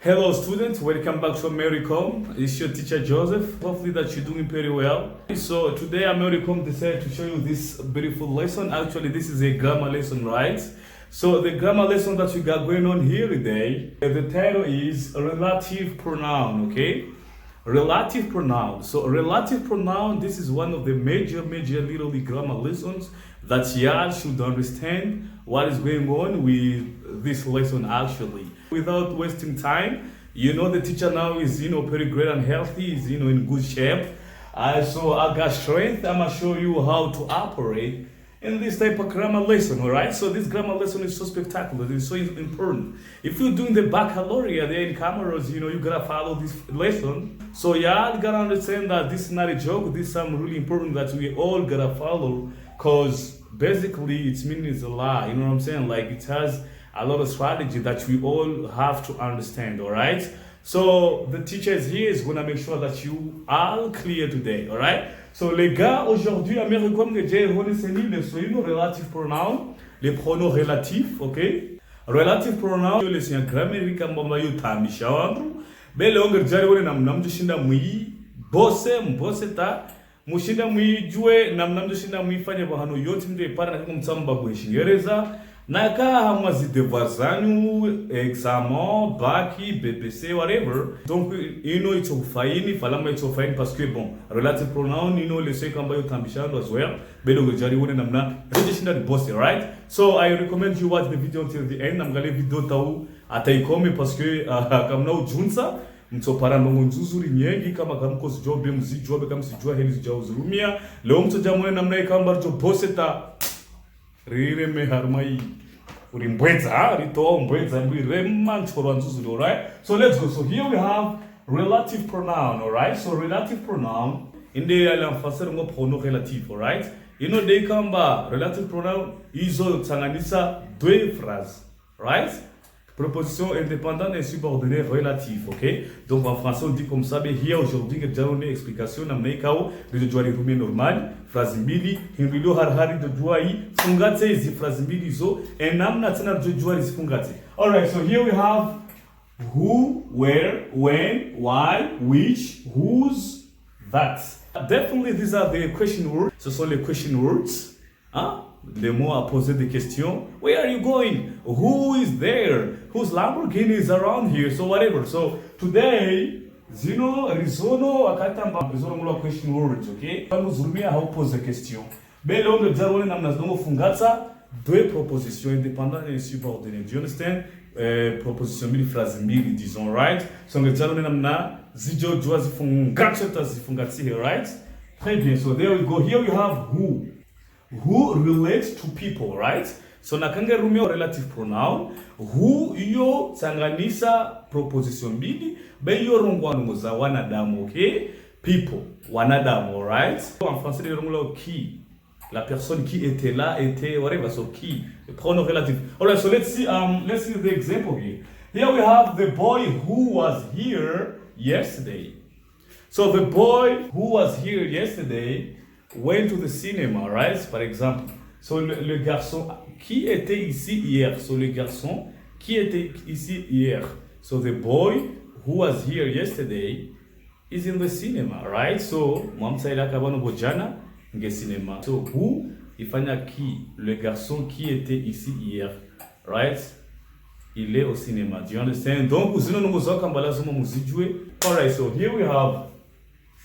Hello students, welcome back to AMERICOM. It's your teacher Joseph. Hopefully that you're doing very well. So today AMERICOM decided to show you this beautiful lesson. Actually this is a grammar lesson, right? So the grammar lesson that we got going on here today, the title is relative pronoun, okay? Relative pronoun. So relative pronoun, this is one of the major literally grammar lessons that y'all should understand what is going on with this lesson actually. Without wasting time, the teacher now is, pretty great and healthy, is, in good shape. So I got strength. I'm gonna show you how to operate in this type of grammar lesson, all right? So this grammar lesson is so spectacular, it's so important. If you're doing the baccalaureate there in Cameroon, you gotta follow this lesson. So y'all gotta understand that this is not a joke, this is something really important that we all gotta follow, because basically its meaning is a lot, you know what I'm saying? Like it has a lot of strategy that we all have to understand, all right? So the teacher is here, is gonna make sure that you are clear today, all right? So les gars, aujourd'hui, AMERICOM j'ai reconnu le relative pronoun, les pronoms relatifs, ok? Relative pronoun, le signe grammaire kamba yo tamisha wangu, bele onge jari wone namnam jishinda mui, mbose ta, mushinda mui jue namnam jishinda mui fanya bahano yote mde para na kumtsamba bweshingereza. Naka hamwazi devoir zanyu, examen, baki, BBC, whatever. Donc, it's faini, falama it's faini parce que bon, relative pronoun, le say kamba yo tambishando as well. Bedo gejari wone namna, regishinda the boss, right? So, I recommend you watch the video until the end. Namgale video tau ataikome parce que kamna ujunsa. Mtopara ndongo nzuzuri nyengi kama kamko sijobe mzijobe kama sijua heli zijauzurumia. Leo mtojamwe namna ikamba jo bosseta. Rire me harmai urimbweza rito mbweza mbirema nchoro nzuzuri, all right? So let's go. So here we have relative pronoun, all right? So relative pronoun in the alamfasere ngo pronom relatif, all right? They kamba relative pronoun izo tsanganisa deux phrases, right? Proposition indépendante et subordonnée relative, ok? Donc en français on dit comme ça, mais hier aujourd'hui que j'ai donné explication na mnaikao de jua rirumie normal, phrase mbili, hinrilo harhari de jua hii, fungate hizi phrase mbili zo, and namna tena de jua hizi fungate. Alright, so here we have who, where, when, why, which, whose, that. Definitely these are the question words. Ce sont les question words. Hein? Les mots à poser des questions. Where are you going? Who is there? Whose Lamborghini is around here? So whatever. So today, risono akatamba risono mula question words, okay? Vamos zurumia how pose a question. Bele onde jarone namna zongo fungata deux propositions indépendantes et subordonnées. Do you understand? Proposition mbili phrase mbili disons, right? So onde jarone namna zijo jua zifungata zifungati here, right? Très bien. So there we go. Here we have who. Who relates to people, right? So nakanga rumia relative pronoun. Who yo tsanganisa proposition mbili. Be yo rongwano za wanadamu, okay? People, wanadamu, right? En français, le rongwano qui. La personne qui était là, était, whatever, so qui. The pronoun relative. Alright, so let's see the example here. Here we have the boy who was here yesterday. So the boy who was here yesterday went to the cinema, right? Par exemple. So le garçon qui était ici hier. So le garçon qui était ici hier. So the boy who was here yesterday is in the cinema, right? So mwamsaida kabano bojana nge cinema. So who ifanya qui, le garçon qui était ici hier, right? Il est au cinéma. Do you understand? Donc uzino nungozoka mbalazomo muzijwe. Alright, so here we have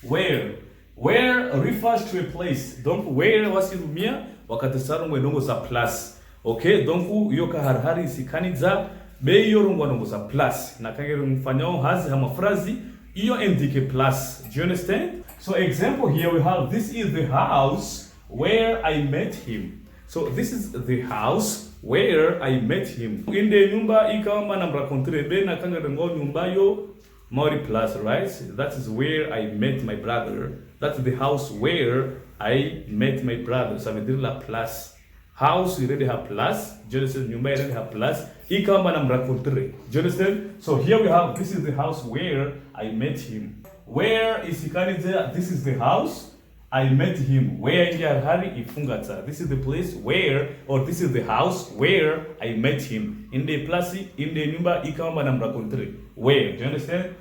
where. Where refers to a place. Donc where wasilumia wakatesaro ngwenongo za place. Okay? Donc yoka harhari sikaniza be yorongwa nongo za place. Na kangere mfanyao hazi hama frazi iyo indike place. Do you understand? So example here we have this is the house where I met him. So this is the house where I met him. Inde nyumba ikawamba na mrakontre be na kangere ngo nyumba yo Mori plus, right? That is where I met my brother. That's the house where I met my brother. So I did la plus. House, you already have plus. Do you understand? You already have plus. Ikamba na mrakontre. Do you understand? So here we have, this is the house where I met him. Where is Ikani there? This is the house I met him. Where ingia hari ifungata. This is the place where, or this is the house where I met him. In the place, in the nyumba ikamba na mrakontri. Where, do you understand?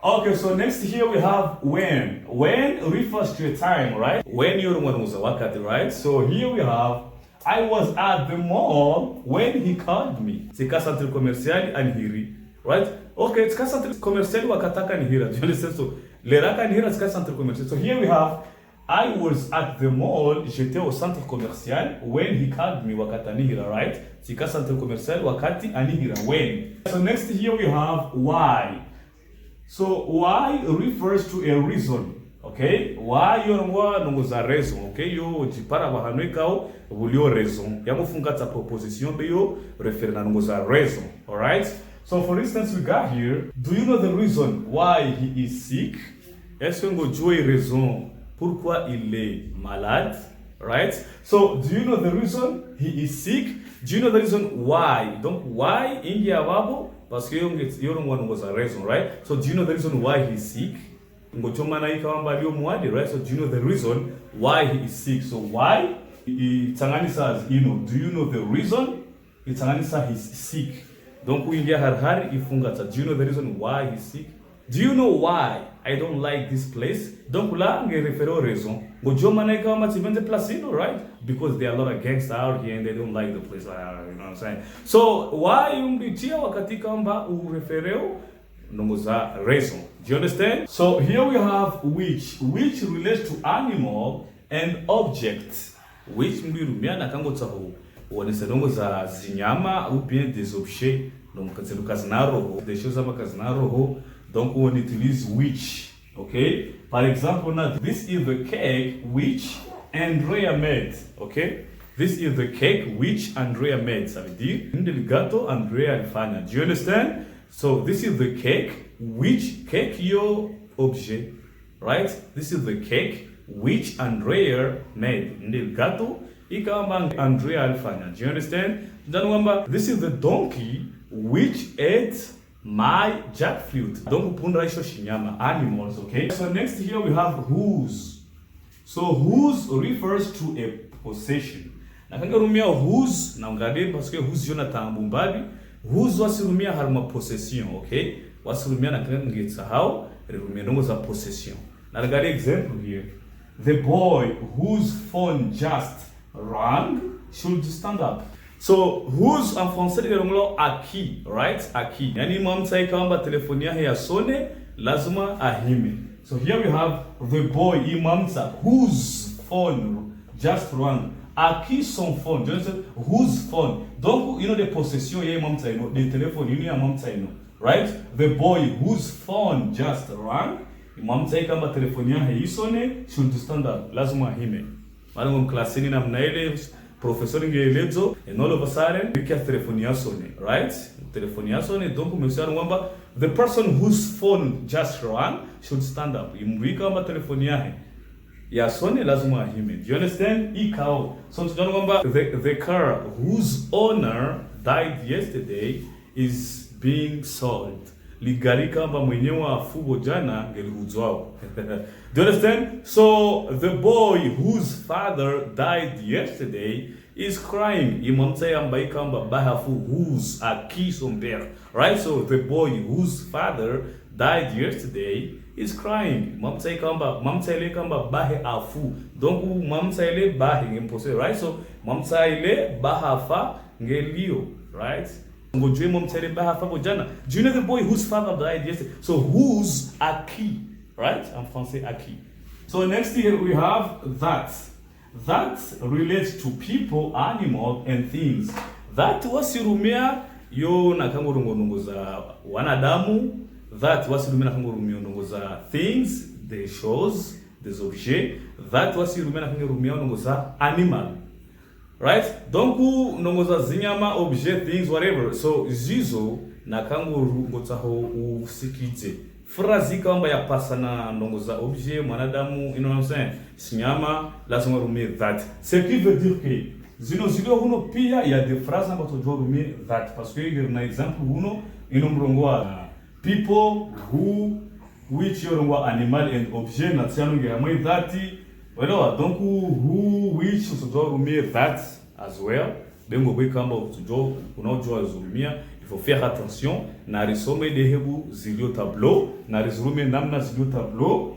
Okay, so next here we have when. When refers to a time, right? When you're one was wakati, right? So here we have I was at the mall when he called me. Sika centre commercial anhiri, right? Okay, it's centre commercial wakataka nihira. Do you understand? So leraka nihira sika centre commercial. So here we have I was at the mall, j'étais au centre commercial when he called me wakata nihira, right? Sika centre commercial wakati anihira, when. So next here we have why. So why refers to a reason, okay? Why yorongwa nongoza raison, okay? Yo jipara bahanwe kao bulio raison. Yamo fungata proposition be yo refer na nongoza raison, all right? So for instance we got here, do you know the reason why he is sick? Est-ce que vous jouez raison pourquoi il est malade, right? So do you know the reason he is sick? Do you know the reason why? Donc why ingia wabo? Parce que you don't want was a reason, right? So do you know the reason why he's sick? Right? So do you know the reason why he is sick? So why? Says, you know, do you know the reason? He's sick. Donc do you know the reason why he's sick? Do you know why I don't like this place? Donc là, on réfère aux raisons. Right? Because there are a lot of gangsters out here and they don't like the place. You know what I'm saying? So why umbitia wakati kamba urefereo nongoza raison. Do you understand? So here we have which relates to animal and object. Which mbirumia na kango tsaho. Wanese nongoza zinyama ou bien des objets. Donc c'est le kaznaro, des choses ama kaznaro. Donc on utilise which, okay? Par exemple, now this is the cake which Andrea made, okay? This is the cake which Andrea made. Ça veut dire, le gâteau Andrea alifanya. Do you understand? So this is the cake which cake your objet, right? This is the cake which Andrea made. Le gâteau ikamba Andrea alifanya. Do you understand? Then remember, this is the donkey which ate my jackfruit. Donc punda isho shinyama, animals, okay? So next here we have whose. So whose refers to a possession. Nakanga rumia whose na ngade parce que whose jona tambumbabi. Whose wasirumia harma possession, okay? Wasirumia nakanga ngetsa how rumia nongo za possession. Na ngade example here. The boy whose phone just rang should stand up. So whose en français ndio aki, right? Aki. Yani mamsai kamba telefoni yake ya sone lazima ahime. So here we have the boy imamsa whose phone just rang. Aki son phone. Do you understand? Whose phone. Donc you know the possession ya mamsa ino, the telephone you know mamsa ino, right? The boy whose phone just rang. Mamsai kamba telefoni yake isone should stand up. Lazima ahime. Mara mklasini na mnaele professor ngelezo and all of a sudden we can telefonia sone, right? Telefonia sone donc monsieur ngomba the person whose phone just rang should stand up. Imwika kama telefonia he ya sone lazima ahime. Do you understand? Ikao. So ngomba the car whose owner died yesterday is being sold. Ligari kamba mwenyewe afugo jana ngelihuzwao. Do you understand? So the boy whose father died yesterday is crying. Imamsay ambai kamba bahafu whose aki somber. Right? So the boy whose father died yesterday is crying. Mamsay kamba mamsay kamba bahe afu. Donc mamsay le bahe ngempose. Right? So mamsay le bahafa ngelio. Right? Do you know the boy whose father died yesterday? So whose aki, right? En français aki. So next here we have that. That relates to people, animal, and things. That wasirumia yo nakangorongo nongoza wanadamu. That wasirumia nakangorongo nongoza things, the shows, des objets. That wasirumia nakangorongo nongoza animal. Right? Donc nongoza zinyama, objet, things, whatever. So zizo nakango ngotsaho usikite. Frazi kamba ya pasana nongoza objet, mwanadamu, you know what I'm saying? Sinyama, lazima rumie that. Ce qui veut dire que zino huno pia ya de phrases ambazo jo rumie that. Parce que il y a exemple huno inomrongoa people who which yorongwa animal and objet na tsiano ngira mai that Voilà, donc who, which, usijua that as well. Dengo bwe kamba usijua unaojua zurumia. Il faut faire attention na risome dehebu zilio tableau, na risome namna zilio tableau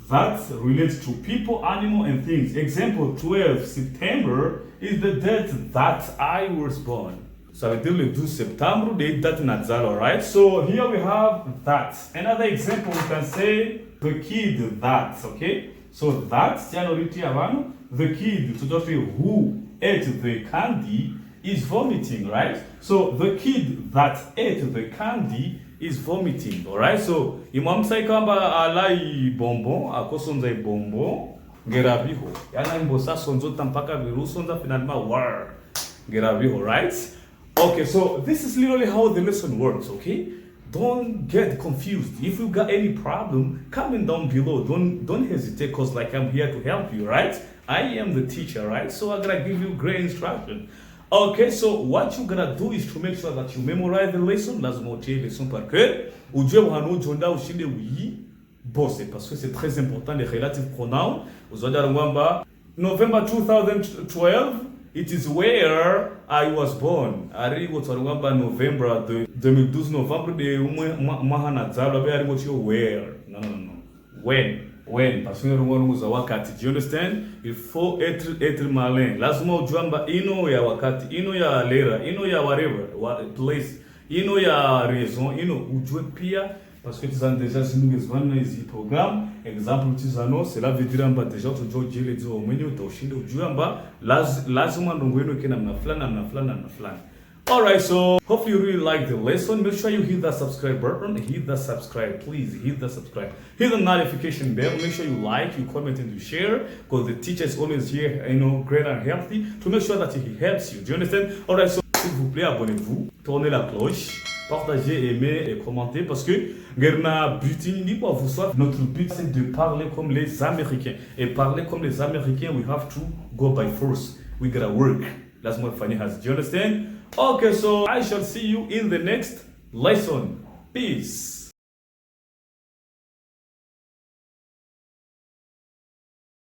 that relates to people, animal and things. Example 12 September is the date that I was born. Ça veut dire le 12 septembre, the date nazal, alright? So here we have that. Another example, we can say the kid that, okay? So that, the kid, to just say who ate the candy is vomiting, right? So the kid that ate the candy is vomiting, alright? So imam saikamba alai bonbon, akosonza bonbon, ngerabiho. Yana imbosa sonzo tampaka viru sonza finalement war. Ngerabiho, right? Okay, so this is literally how the lesson works, okay? Don't get confused. If you got any problem, comment down below. Don't hesitate, because like I'm here to help you, right? I am the teacher, right? So I'm gonna give you great instruction. Okay, so what you gotta do is to make sure that you memorize the lesson. Lazima utie lesson par cœur. Ujue wano jonda ushinde oui. Bosse, parce que c'est très important les relative pronouns. Uzoda ngwamba November 2012. It is where I was born. Ari ngwamba November 2012 November de mahana zalo be ari ngotio where. No. When parce que ngwanu za wakati. Do you understand? Il faut être malin. Lazima ujamba ino ya wakati, ino ya lera, ino ya whatever, place, ino ya raison, ino ujue pia parce que tu as déjà si nous besoin ici programme exemple tu zano cela veut dire amba déjà tu dois dire les au menu utashinde ujue amba lazima ndongo yenu kina na fulani. Alright, so hopefully you really like the lesson. Make sure you hit that subscribe button. Hit the subscribe, please. Hit the subscribe. Hit the notification bell. Make sure you like, you comment, and you share. Because the teacher is always here, great and healthy to make sure that he helps you. Do you understand? Alright, so s'il vous plaît, abonnez-vous, tournez la cloche, partagez, aimez et commentez parce que notre but c'est de parler comme les Américains. Et parler comme les Américains, we have to go by force. We gotta work. That's what Fanny has. Do you understand? Okay, so I shall see you in the next lesson. Peace.